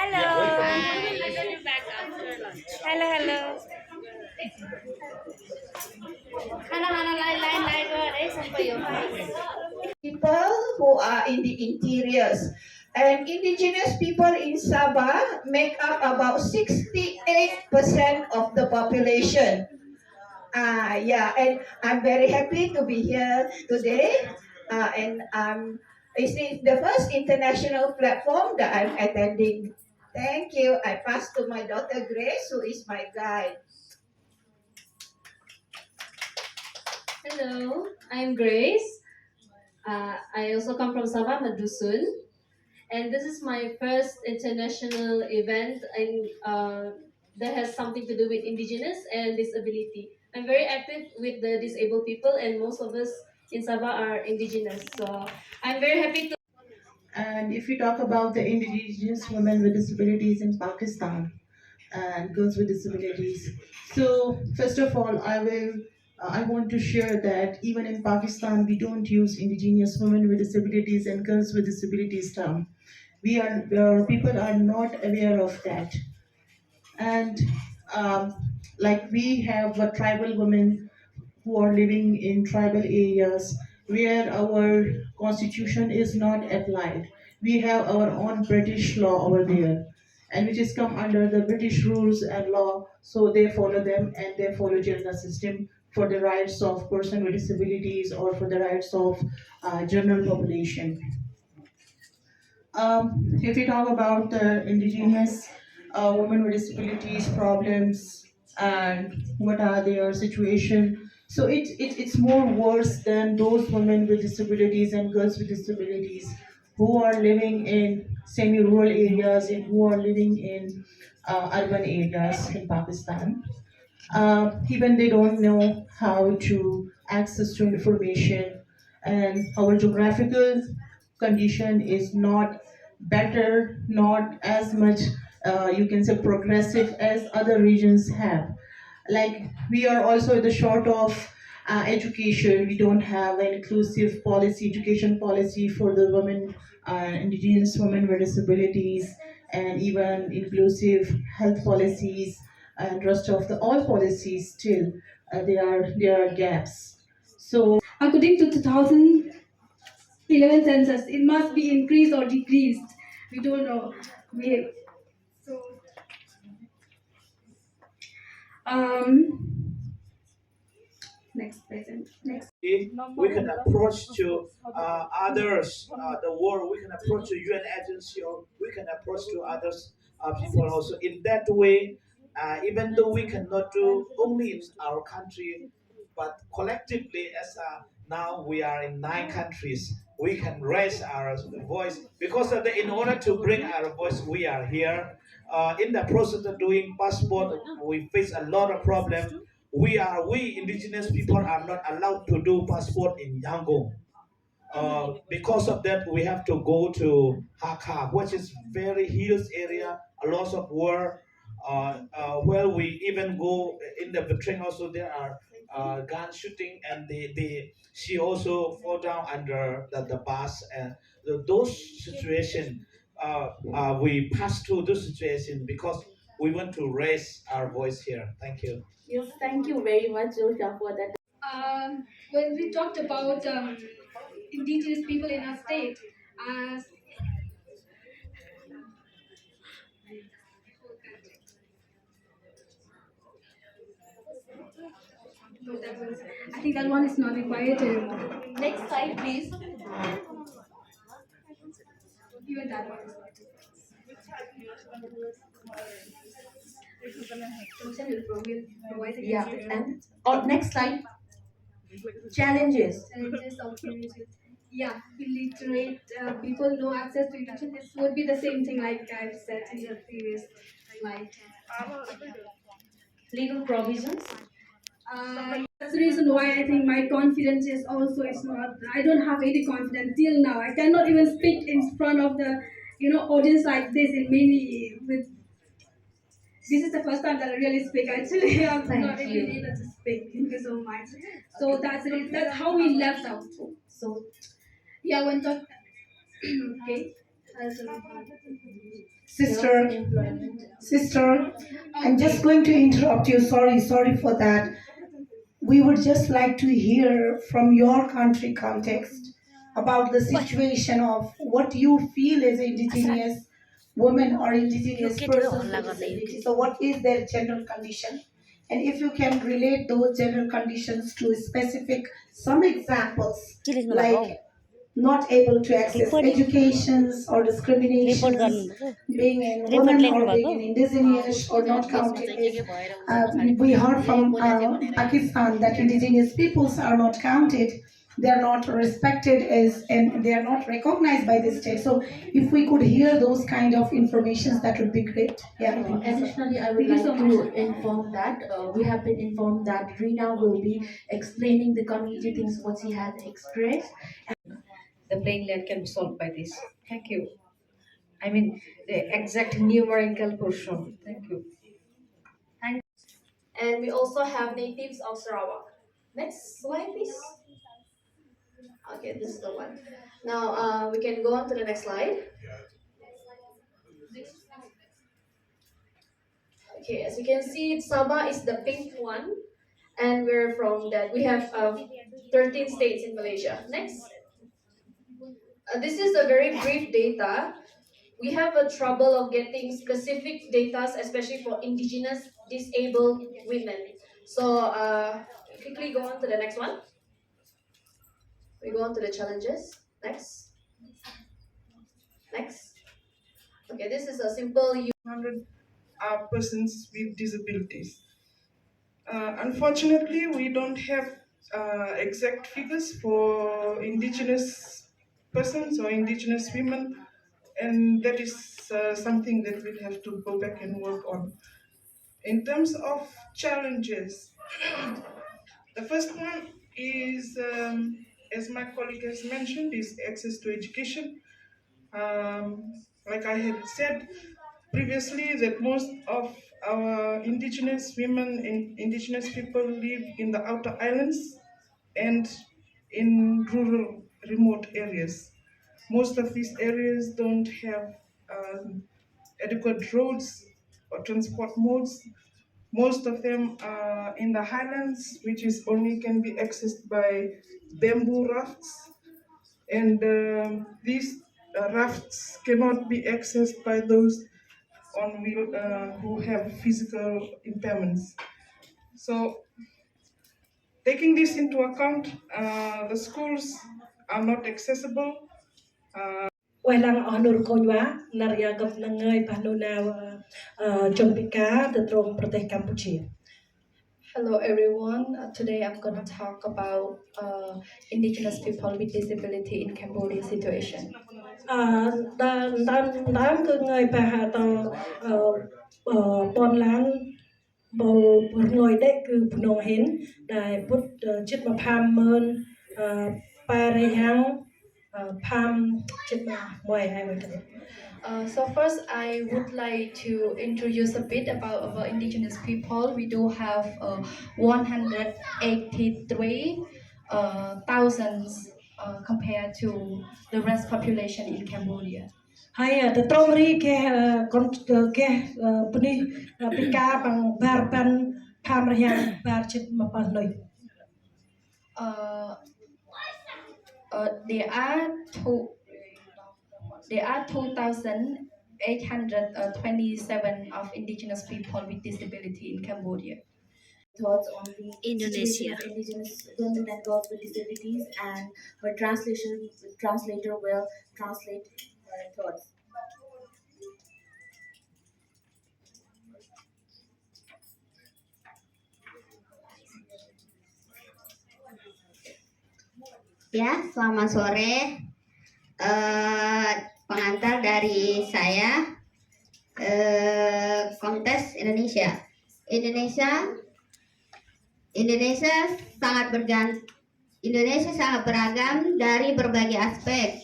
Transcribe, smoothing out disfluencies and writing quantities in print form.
Hello. Hello, hello. People who are in the interiors. And indigenous people in Sabah make up about 68% of the population. Yeah, and I'm very happy to be here today. And this is the first international platform that I'm attending. Thank you. I pass to my daughter Grace, who is my guide. Hello, I'm Grace. I also come from Sabah, Madusun, and this is my first international event and that has something to do with indigenous and disability. I'm very active with the disabled people, and most of us in Sabah are indigenous. So I'm very happy to. And if we talk about the indigenous women with disabilities in Pakistan and girls with disabilities, so first of all, I want to share that even in Pakistan, we don't use indigenous women with disabilities and girls with disabilities term. People are not aware of that, and um, like we have tribal women who are living in tribal areas where our constitution is not applied. We have our own British law over there, and which is come under the British rules and law, so they follow them and they follow gender system for the rights of person with disabilities or for the rights of general population. If we talk about the indigenous women with disabilities problems and what are their situation, so it's more worse than those women with disabilities and girls with disabilities who are living in semi-rural areas and who are living in urban areas in Pakistan. Even they don't know how to access to information, and our geographical condition is not better, not as much you can say progressive as other regions have. Like we are also the short of education. We don't have an inclusive policy, education policy for the women, indigenous women with disabilities, and even inclusive health policies and rest of the all policies still there are gaps. So According to 2011 census, it must be increased or decreased. We don't know. So um next present next. We can approach to others, the world. We can approach to UN agency, or we can approach to others people also. In that way, even though we cannot do only in our country, but collectively, as now we are in 9 countries, we can raise our voice because of in order to bring our voice, we are here. In the process of doing passport, we face a lot of problems. We indigenous people are not allowed to do passport in Yangon. Because of that, we have to go to Haka, which is very hills area, a lot of war. Where we even go in the train, also there are gun shooting, and she also fall down under the bus, and those situations. We pass through those situations because we want to raise our voice here. Thank you. Yes, thank you very much, Josha, for that. When we talked about indigenous people in our state, uh, no, I think that one is not required. Next slide, please. Even that one is not. Will provide Yeah, and next slide. Challenges. challenges of illiterate. Yeah, illiterate people no access to education. This would be the same thing like I've said in the previous slide. Legal provisions. That's the reason why I think my confidence is not. I don't have any confidence till now. I cannot even speak in front of the audience like this in many with. This is the first time that I really speak. Actually, I'm not even able to speak. Thank you so much. So that's how we left out. So yeah, when talk. Okay. Sister, sister, I'm just going to interrupt you. Sorry for that. We would just like to hear from your country context about the situation of what you feel as indigenous women or indigenous persons with disability. So what is their general condition? And if you can relate those general conditions to specific, some examples, like not able to access educations or discriminations, being in women or being in indigenous or not counted as, we heard from Pakistan that indigenous peoples are not counted, they are not respected as, and they are not recognized by the state. So if we could hear those kind of informations, that would be great. Yeah. Additionally, I would like to inform that we have been informed that Rina will be explaining the community things what she had expressed. The playing land can be solved by this. Thank you. I mean, the exact numerical portion. Thank you. And we also have natives of Sarawak. Next slide, please. Okay, this is the one. Now we can go on to the next slide. Okay, as you can see, Sabah is the pink one, and we're from that. We have 13 states in Malaysia. Next. This is a very brief data. We have a trouble of getting specific data, especially for indigenous disabled women. So quickly go on to the next one. We go on to the challenges. Next. Next. Okay, this is a simple. 100 persons with disabilities. Unfortunately, we don't have exact figures for indigenous persons or indigenous women, and that is something that we'll have to go back and work on. In terms of challenges, the first one is, as my colleague has mentioned, is access to education. Like I had said previously, that most of our indigenous women and indigenous people live in the outer islands and in rural, remote areas. Most of these areas don't have adequate roads or transport modes. Most of them are in the highlands, which is only can be accessed by bamboo rafts, and these rafts cannot be accessed by those on wheel who have physical impairments. So, taking this into account, the schools are not accessible. Walang honor ko nariagap na ngay panuna Chomika the Trong Protect Cambodia. Hello everyone. Today I'm going to talk about indigenous people with disability in Cambodia situation. Đang cứ ngay pa to bon lan bol ngồi đấy cứ phunong hen đại put chit ma pham mơn pa re hang pham chit ma moi hai vậy. So first, I would like to introduce a bit about our indigenous people. We do have 183 thousands compared to the rest population in Cambodia. Hay the tromri ke kon ke puni pika bang barpan pham re hang bar chit ma pa noi. There are 2,827 of indigenous people with disability in Cambodia. Thoughts on the Indonesia. situation of indigenous women and girls with disabilities, and her translator will translate her thoughts. Ya, selamat sore. Pengantar dari saya, kontes Indonesia. Indonesia sangat beragam dari berbagai aspek.